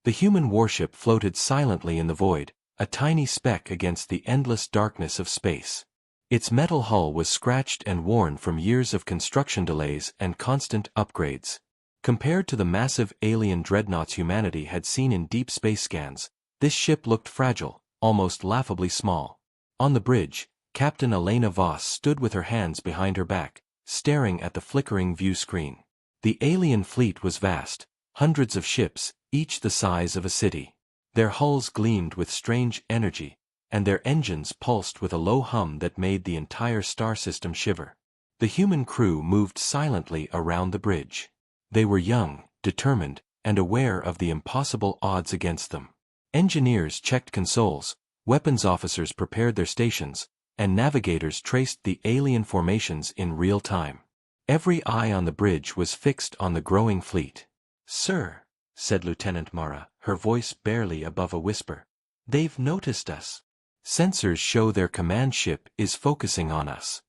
The human warship floated silently in the void, a tiny speck against the endless darkness of space. Its metal hull was scratched and worn from years of construction delays and constant upgrades. Compared to the massive alien dreadnoughts humanity had seen in deep space scans, this ship looked fragile, almost laughably small. On the bridge, Captain Elena Voss stood with her hands behind her back, staring at the flickering view screen. The alien fleet was vast, hundreds of ships, each the size of a city. Their hulls gleamed with strange energy, and their engines pulsed with a low hum that made the entire star system shiver. The human crew moved silently around the bridge. They were young, determined, and aware of the impossible odds against them. Engineers checked consoles, weapons officers prepared their stations, and navigators traced the alien formations in real time. Every eye on the bridge was fixed on the growing fleet. "Sir," said Lieutenant Mara, her voice barely above a whisper, "they've noticed us. Sensors show their command ship is focusing on us."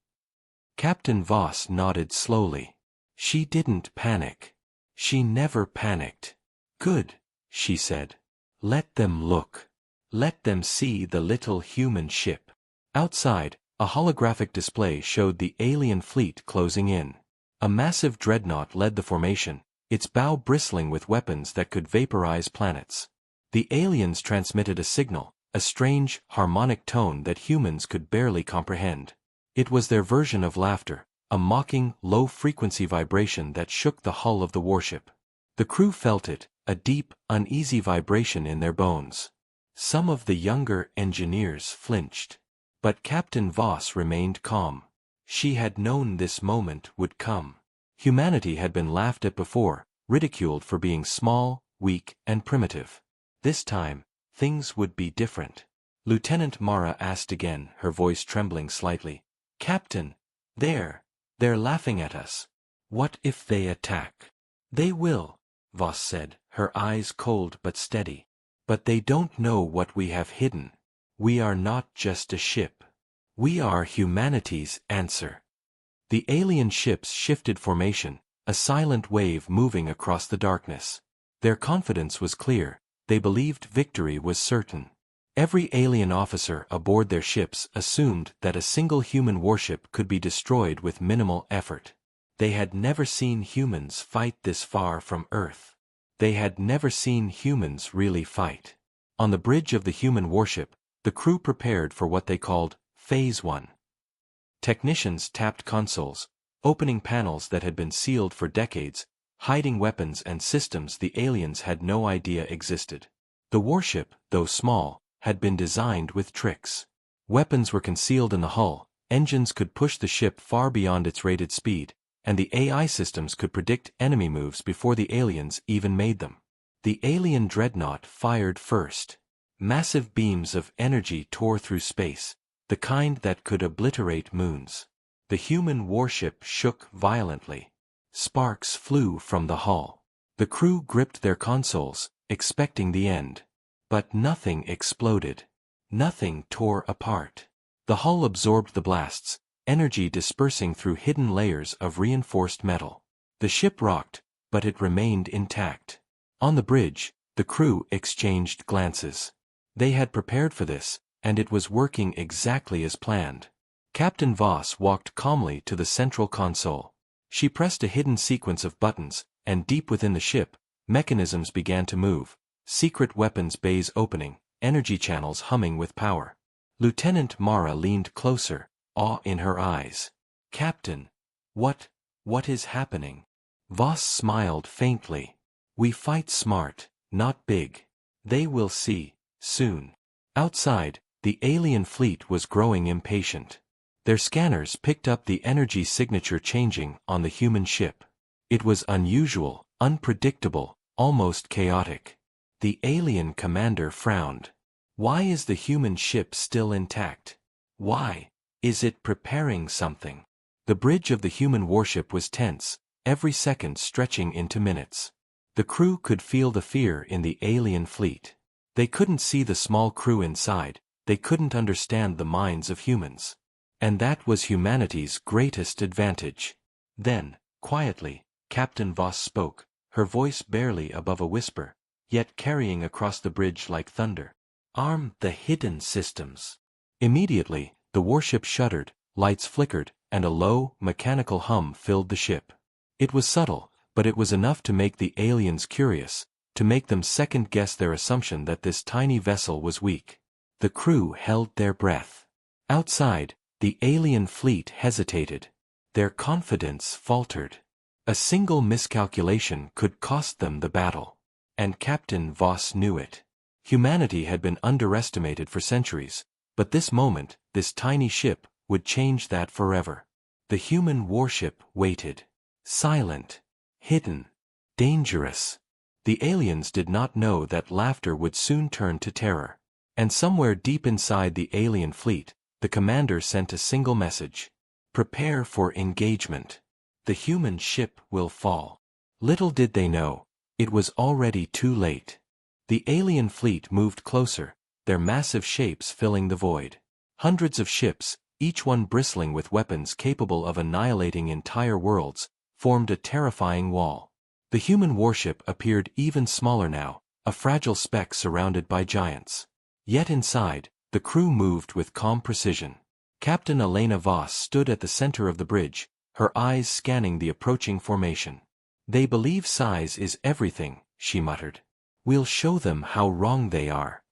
Captain Voss nodded slowly. She didn't panic. She never panicked. "Good," she said. "Let them look. Let them see the little human ship." Outside, a holographic display showed the alien fleet closing in. A massive dreadnought led the formation, its bow bristling with weapons that could vaporize planets. The aliens transmitted a signal, a strange, harmonic tone that humans could barely comprehend. It was their version of laughter, a mocking, low-frequency vibration that shook the hull of the warship. The crew felt it, a deep, uneasy vibration in their bones. Some of the younger engineers flinched. But Captain Voss remained calm. She had known this moment would come. Humanity had been laughed at before, ridiculed for being small, weak, and primitive. This time, things would be different. Lieutenant Mara asked again, her voice trembling slightly. "Captain, they're laughing at us. What if they attack?" "They will," Voss said, her eyes cold but steady. "But they don't know what we have hidden. We are not just a ship. We are humanity's answer." The alien ships shifted formation, a silent wave moving across the darkness. Their confidence was clear, they believed victory was certain. Every alien officer aboard their ships assumed that a single human warship could be destroyed with minimal effort. They had never seen humans fight this far from Earth. They had never seen humans really fight. On the bridge of the human warship, the crew prepared for what they called Phase 1. Technicians tapped consoles, opening panels that had been sealed for decades, hiding weapons and systems the aliens had no idea existed. The warship, though small, had been designed with tricks. Weapons were concealed in the hull, engines could push the ship far beyond its rated speed, and the AI systems could predict enemy moves before the aliens even made them. The alien dreadnought fired first. Massive beams of energy tore through space, the kind that could obliterate moons. The human warship shook violently. Sparks flew from the hull. The crew gripped their consoles, expecting the end. But nothing exploded. Nothing tore apart. The hull absorbed the blasts, energy dispersing through hidden layers of reinforced metal. The ship rocked, but it remained intact. On the bridge, the crew exchanged glances. They had prepared for this, and it was working exactly as planned. Captain Voss walked calmly to the central console. She pressed a hidden sequence of buttons, and deep within the ship, mechanisms began to move, secret weapons bays opening, energy channels humming with power. Lieutenant Mara leaned closer, awe in her eyes. "Captain, what is happening?" Voss smiled faintly. "We fight smart, not big. They will see, soon." Outside, the alien fleet was growing impatient. Their scanners picked up the energy signature changing on the human ship. It was unusual, unpredictable, almost chaotic. The alien commander frowned. Why is the human ship still intact? Why? Is it preparing something? The bridge of the human warship was tense, every second stretching into minutes. The crew could feel the fear in the alien fleet. They couldn't see the small crew inside, they couldn't understand the minds of humans. And that was humanity's greatest advantage. Then, quietly, Captain Voss spoke, her voice barely above a whisper. yet carrying across the bridge like thunder. Arm the hidden systems. Immediately, the warship shuddered, lights flickered, and a low, mechanical hum filled the ship. It was subtle, but it was enough to make the aliens curious, to make them second-guess their assumption that this tiny vessel was weak. The crew held their breath. Outside, the alien fleet hesitated. Their confidence faltered. A single miscalculation could cost them the battle. And Captain Voss knew it. Humanity had been underestimated for centuries, but this moment, this tiny ship, would change that forever. The human warship waited. Silent. Hidden. Dangerous. The aliens did not know that laughter would soon turn to terror. And somewhere deep inside the alien fleet, the commander sent a single message. Prepare for engagement. The human ship will fall. Little did they know, it was already too late. The alien fleet moved closer, their massive shapes filling the void. Hundreds of ships, each one bristling with weapons capable of annihilating entire worlds, formed a terrifying wall. The human warship appeared even smaller now, a fragile speck surrounded by giants. Yet inside, the crew moved with calm precision. Captain Elena Voss stood at the center of the bridge, her eyes scanning the approaching formation. They believe size is everything, she muttered. We'll show them how wrong they are.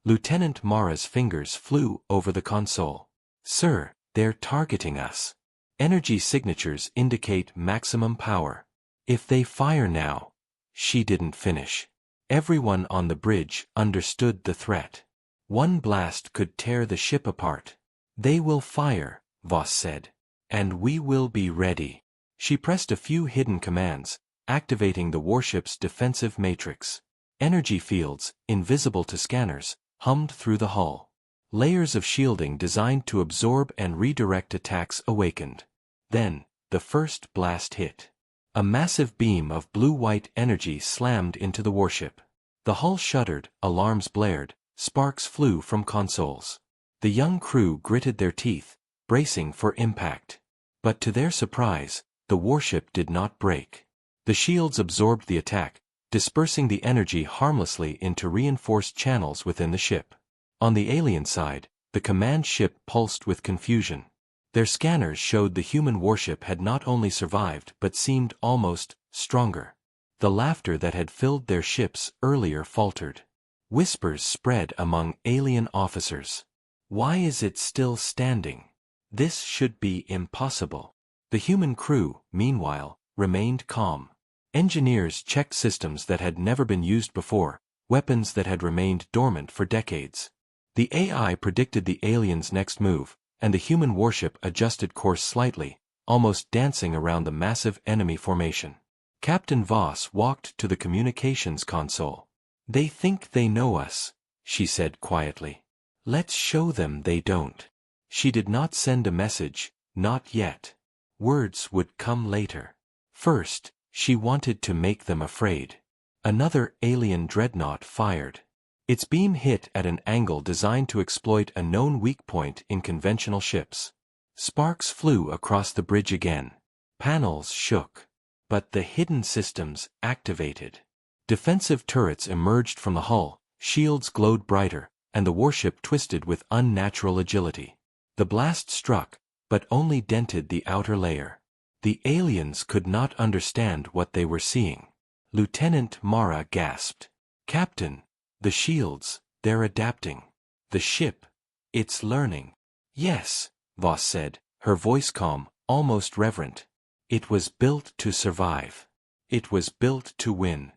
Lieutenant Mara's fingers flew over the console. Sir, they're targeting us. Energy signatures indicate maximum power. If they fire now. She didn't finish. Everyone on the bridge understood the threat. One blast could tear the ship apart. They will fire, Voss said. And we will be ready. She pressed a few hidden commands, activating the warship's defensive matrix. Energy fields, invisible to scanners, hummed through the hull. Layers of shielding designed to absorb and redirect attacks awakened. Then, the first blast hit. A massive beam of blue-white energy slammed into the warship. The hull shuddered, alarms blared, sparks flew from consoles. The young crew gritted their teeth, bracing for impact. But to their surprise, the warship did not break. The shields absorbed the attack, dispersing the energy harmlessly into reinforced channels within the ship. On the alien side, the command ship pulsed with confusion. Their scanners showed the human warship had not only survived but seemed almost stronger. The laughter that had filled their ships earlier faltered. Whispers spread among alien officers. Why is it still standing? This should be impossible. The human crew, meanwhile, remained calm. Engineers checked systems that had never been used before, weapons that had remained dormant for decades. The AI predicted the aliens' next move, and the human warship adjusted course slightly, almost dancing around the massive enemy formation. Captain Voss walked to the communications console. They think they know us, she said quietly. Let's show them they don't. She did not send a message, not yet. Words would come later. First, she wanted to make them afraid. Another alien dreadnought fired. Its beam hit at an angle designed to exploit a known weak point in conventional ships. Sparks flew across the bridge again. Panels shook. But the hidden systems activated. Defensive turrets emerged from the hull, shields glowed brighter, and the warship twisted with unnatural agility. The blast struck, but only dented the outer layer. The aliens could not understand what they were seeing. Lieutenant Mara gasped. Captain, the shields, they're adapting. The ship, it's learning. Yes, Voss said, her voice calm, almost reverent. It was built to survive. It was built to win.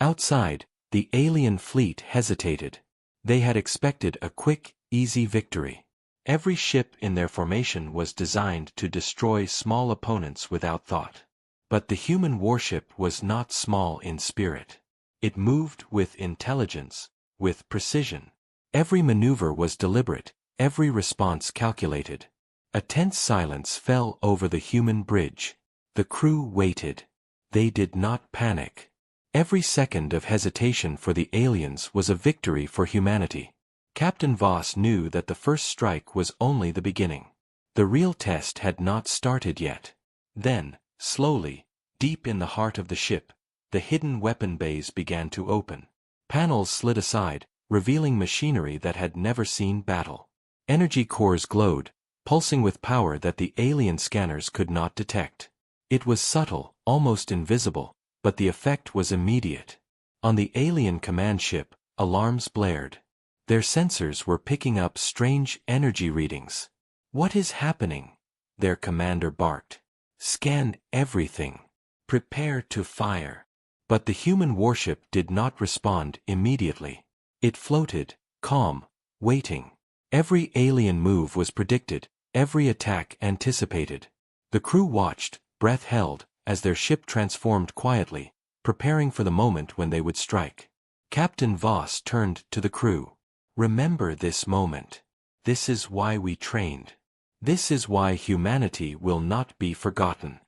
Outside, the alien fleet hesitated. They had expected a quick, easy victory. Every ship in their formation was designed to destroy small opponents without thought. But the human warship was not small in spirit. It moved with intelligence, with precision. Every maneuver was deliberate, every response calculated. A tense silence fell over the human bridge. The crew waited. They did not panic. Every second of hesitation for the aliens was a victory for humanity. Captain Voss knew that the first strike was only the beginning. The real test had not started yet. Then, slowly, deep in the heart of the ship, the hidden weapon bays began to open. Panels slid aside, revealing machinery that had never seen battle. Energy cores glowed, pulsing with power that the alien scanners could not detect. It was subtle, almost invisible, but the effect was immediate. On the alien command ship, alarms blared. Their sensors were picking up strange energy readings. "What is happening?" their commander barked. "Scan everything. Prepare to fire." But the human warship did not respond immediately. It floated, calm, waiting. Every alien move was predicted, every attack anticipated. The crew watched, breath held, as their ship transformed quietly, preparing for the moment when they would strike. Captain Voss turned to the crew. "Remember this moment. This is why we trained. This is why humanity will not be forgotten."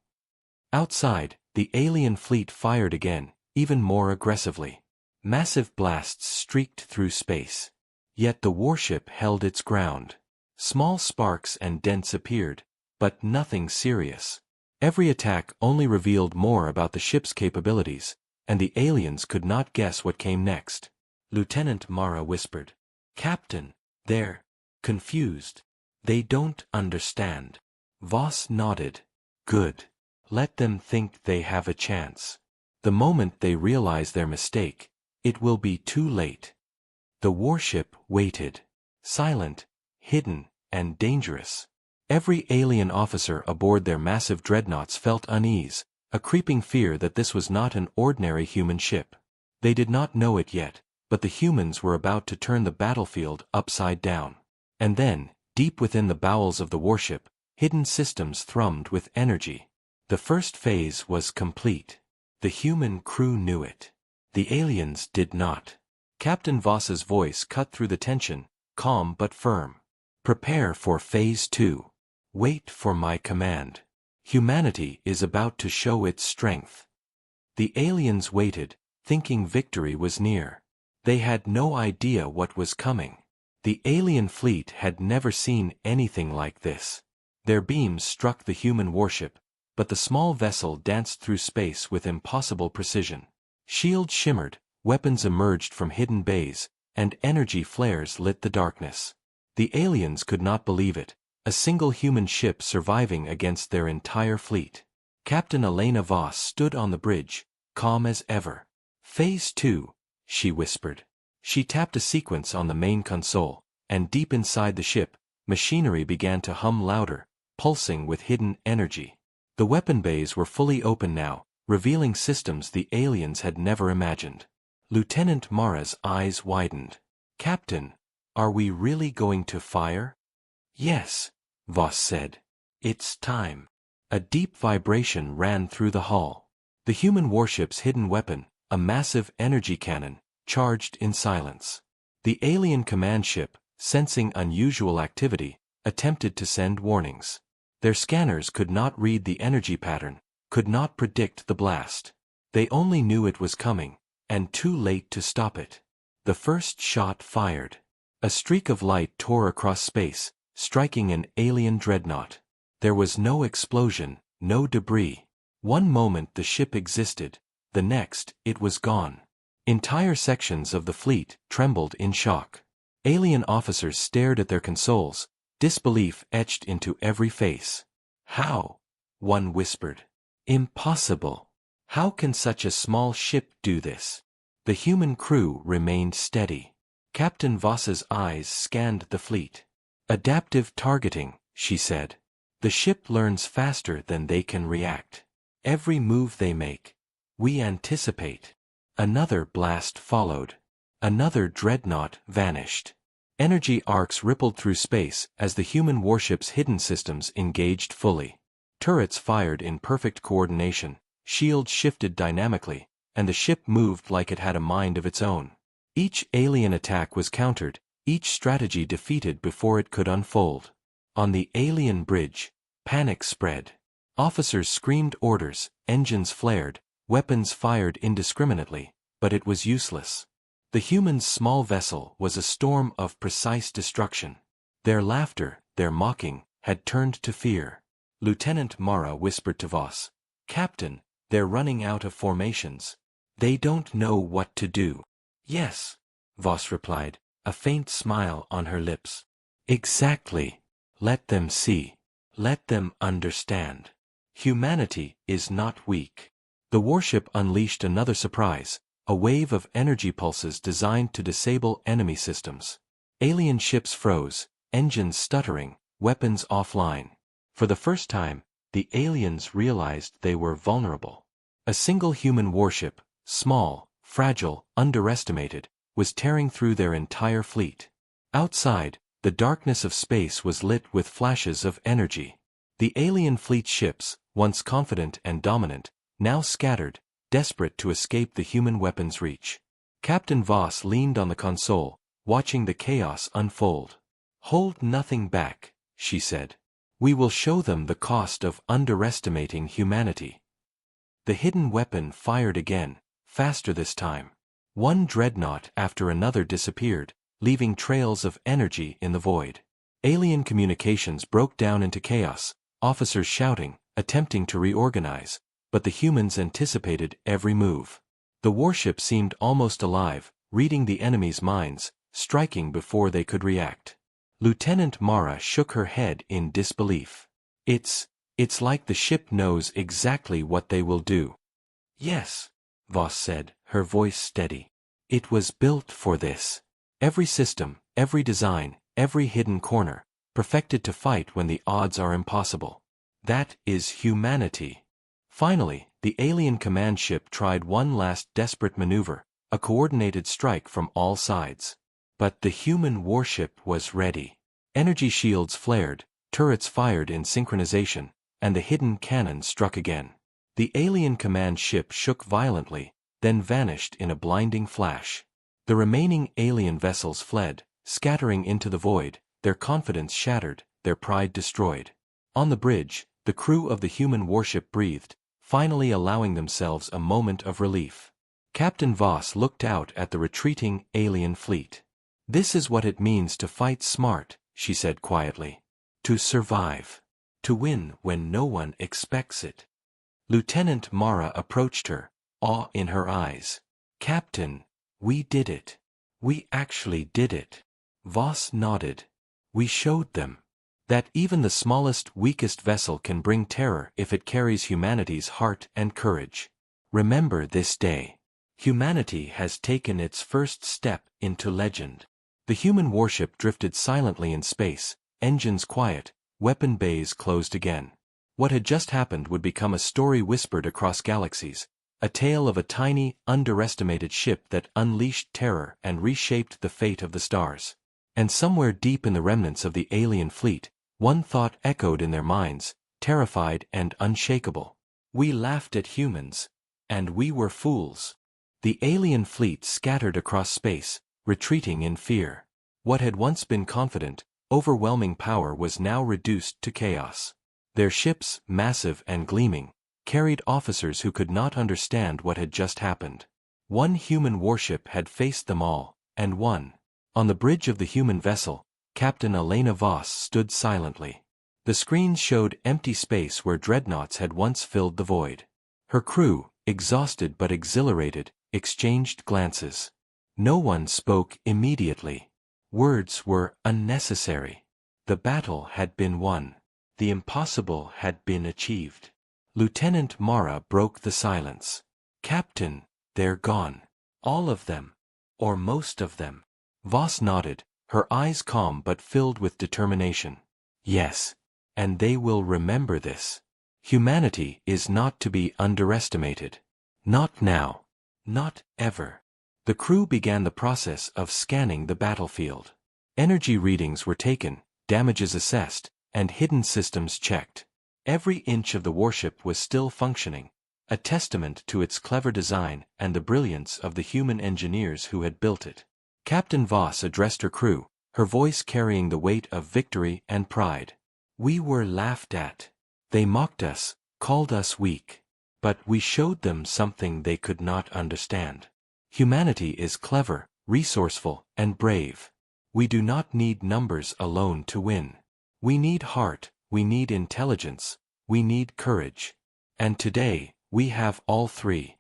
Outside, the alien fleet fired again, even more aggressively. Massive blasts streaked through space. Yet the warship held its ground. Small sparks and dents appeared, but nothing serious. Every attack only revealed more about the ship's capabilities, and the aliens could not guess what came next. Lieutenant Mara whispered, "Captain, they're confused. They don't understand." Voss nodded. "Good. Let them think they have a chance. The moment they realize their mistake, it will be too late." The warship waited. Silent, hidden, and dangerous. Every alien officer aboard their massive dreadnoughts felt unease, a creeping fear that this was not an ordinary human ship. They did not know it yet, but the humans were about to turn the battlefield upside down. And then, deep within the bowels of the warship, hidden systems thrummed with energy. The first phase was complete. The human crew knew it. The aliens did not. Captain Voss's voice cut through the tension, calm but firm. "Prepare for Phase 2. Wait for my command. Humanity is about to show its strength." The aliens waited, thinking victory was near. They had no idea what was coming. The alien fleet had never seen anything like this. Their beams struck the human warship, but the small vessel danced through space with impossible precision. Shields shimmered, weapons emerged from hidden bays, and energy flares lit the darkness. The aliens could not believe it, a single human ship surviving against their entire fleet. Captain Elena Voss stood on the bridge, calm as ever. "Phase 2, she whispered. She tapped a sequence on the main console, and deep inside the ship, machinery began to hum louder, pulsing with hidden energy. The weapon bays were fully open now, revealing systems the aliens had never imagined. Lieutenant Mara's eyes widened. "Captain, are we really going to fire?" "Yes," Voss said. "It's time." A deep vibration ran through the hull. The human warship's hidden weapon, a massive energy cannon, charged in silence. The alien command ship, sensing unusual activity, attempted to send warnings. Their scanners could not read the energy pattern, could not predict the blast. They only knew it was coming, and too late to stop it. The first shot fired. A streak of light tore across space, striking an alien dreadnought. There was no explosion, no debris. One moment the ship existed, the next, it was gone. Entire sections of the fleet trembled in shock. Alien officers stared at their consoles, disbelief etched into every face. "How?" one whispered. "Impossible. How can such a small ship do this?" The human crew remained steady. Captain Voss's eyes scanned the fleet. "Adaptive targeting," she said. "The ship learns faster than they can react. Every move they make, we anticipate." Another blast followed. Another dreadnought vanished. Energy arcs rippled through space as the human warship's hidden systems engaged fully. Turrets fired in perfect coordination, shields shifted dynamically, and the ship moved like it had a mind of its own. Each alien attack was countered, each strategy defeated before it could unfold. On the alien bridge, panic spread. Officers screamed orders, engines flared, weapons fired indiscriminately, but it was useless. The humans' small vessel was a storm of precise destruction. Their laughter, their mocking, had turned to fear. Lieutenant Mara whispered to Voss, "Captain, they're running out of formations. They don't know what to do." Yes, Voss replied, a faint smile on her lips. Exactly. Let them see. Let them understand. Humanity is not weak. The warship unleashed another surprise, a wave of energy pulses designed to disable enemy systems. Alien ships froze, engines stuttering, weapons offline. For the first time, the aliens realized they were vulnerable. A single human warship, small, fragile, underestimated, was tearing through their entire fleet. Outside, the darkness of space was lit with flashes of energy. The alien fleet ships, once confident and dominant, now scattered, desperate to escape the human weapons' reach. Captain Voss leaned on the console, watching the chaos unfold. "Hold nothing back," she said. "We will show them the cost of underestimating humanity." The hidden weapon fired again, faster this time. One dreadnought after another disappeared, leaving trails of energy in the void. Alien communications broke down into chaos, officers shouting, attempting to reorganize, but the humans anticipated every move. The warship seemed almost alive, reading the enemy's minds, striking before they could react. Lieutenant Mara shook her head in disbelief. It's like the ship knows exactly what they will do." "Yes," Voss said, her voice steady. "It was built for this. Every system, every design, every hidden corner, perfected to fight when the odds are impossible. That is humanity." Finally, the alien command ship tried one last desperate maneuver, a coordinated strike from all sides. But the human warship was ready. Energy shields flared, turrets fired in synchronization, and the hidden cannon struck again. The alien command ship shook violently, then vanished in a blinding flash. The remaining alien vessels fled, scattering into the void, their confidence shattered, their pride destroyed. On the bridge, the crew of the human warship breathed, finally allowing themselves a moment of relief. Captain Voss looked out at the retreating alien fleet. "This is what it means to fight smart," she said quietly. "To survive. To win when no one expects it." Lieutenant Mara approached her, awe in her eyes. "Captain, we did it. We actually did it." Voss nodded. "We showed them that even the smallest, weakest vessel can bring terror if it carries humanity's heart and courage. Remember this day. Humanity has taken its first step into legend." The human warship drifted silently in space, engines quiet, weapon bays closed again. What had just happened would become a story whispered across galaxies, a tale of a tiny, underestimated ship that unleashed terror and reshaped the fate of the stars. And somewhere deep in the remnants of the alien fleet, one thought echoed in their minds, terrified and unshakable. "We laughed at humans. And we were fools." The alien fleet scattered across space, retreating in fear. What had once been confident, overwhelming power was now reduced to chaos. Their ships, massive and gleaming, carried officers who could not understand what had just happened. One human warship had faced them all, and won. On the bridge of the human vessel, Captain Elena Voss stood silently. The screens showed empty space where dreadnoughts had once filled the void. Her crew, exhausted but exhilarated, exchanged glances. No one spoke immediately. Words were unnecessary. The battle had been won. The impossible had been achieved. Lieutenant Mara broke the silence. "Captain, they're gone. All of them. Or most of them." Voss nodded, her eyes calm but filled with determination. "Yes. And they will remember this. Humanity is not to be underestimated. Not now. Not ever." The crew began the process of scanning the battlefield. Energy readings were taken, damages assessed, and hidden systems checked. Every inch of the warship was still functioning, a testament to its clever design and the brilliance of the human engineers who had built it. Captain Voss addressed her crew, her voice carrying the weight of victory and pride. "We were laughed at. They mocked us, called us weak. But we showed them something they could not understand. Humanity is clever, resourceful, and brave. We do not need numbers alone to win. We need heart, we need intelligence, we need courage. And today, we have all three."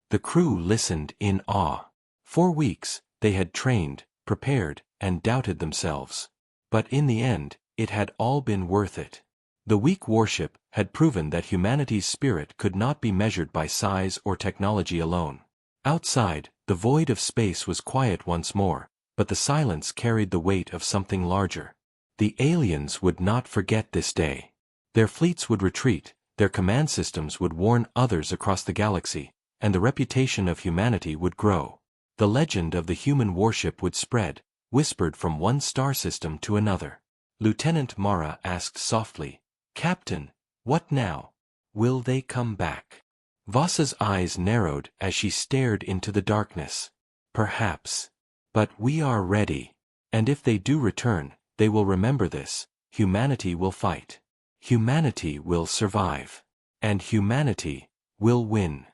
The crew listened in awe. For weeks, they had trained, prepared, and doubted themselves. But in the end, it had all been worth it. The weak warship had proven that humanity's spirit could not be measured by size or technology alone. Outside, the void of space was quiet once more, but the silence carried the weight of something larger. The aliens would not forget this day. Their fleets would retreat, their command systems would warn others across the galaxy, and the reputation of humanity would grow. The legend of the human warship would spread, whispered from one star system to another. Lieutenant Mara asked softly, "Captain, what now? Will they come back?" Voss's eyes narrowed as she stared into the darkness. "Perhaps. But we are ready. And if they do return, they will remember this: humanity will fight. Humanity will survive. And humanity will win."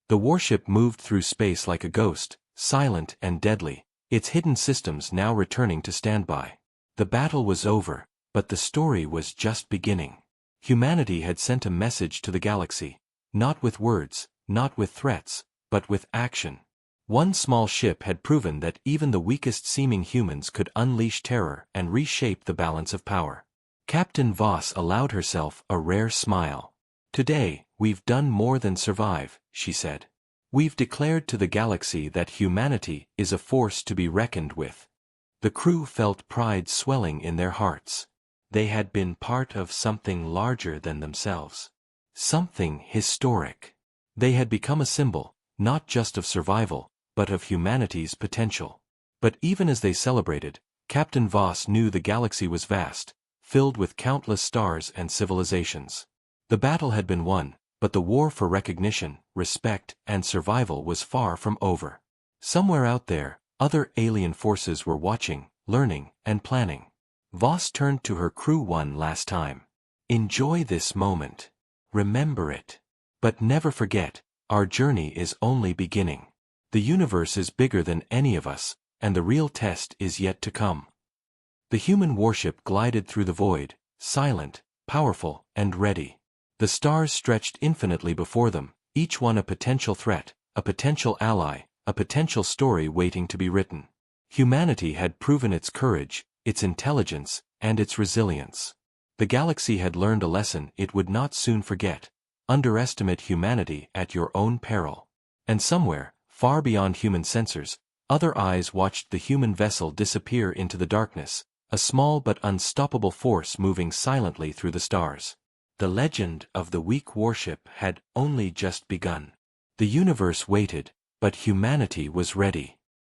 The warship moved through space like a ghost, silent and deadly, its hidden systems now returning to standby. The battle was over, but the story was just beginning. Humanity had sent a message to the galaxy, not with words, not with threats, but with action. One small ship had proven that even the weakest-seeming humans could unleash terror and reshape the balance of power. Captain Voss allowed herself a rare smile. "Today, we've done more than survive," she said. "We've declared to the galaxy that humanity is a force to be reckoned with." The crew felt pride swelling in their hearts. They had been part of something larger than themselves. Something historic. They had become a symbol, not just of survival, but of humanity's potential. But even as they celebrated, Captain Voss knew the galaxy was vast, filled with countless stars and civilizations. The battle had been won, but the war for recognition, respect, and survival was far from over. Somewhere out there, other alien forces were watching, learning, and planning. Voss turned to her crew one last time. "Enjoy this moment. Remember it. But never forget, our journey is only beginning. The universe is bigger than any of us, and the real test is yet to come." The human warship glided through the void, silent, powerful, and ready. The stars stretched infinitely before them, each one a potential threat, a potential ally, a potential story waiting to be written. Humanity had proven its courage, its intelligence, and its resilience. The galaxy had learned a lesson it would not soon forget: underestimate humanity at your own peril. And somewhere, far beyond human sensors, other eyes watched the human vessel disappear into the darkness, a small but unstoppable force moving silently through the stars. The legend of the weak warship had only just begun. The universe waited, but humanity was ready.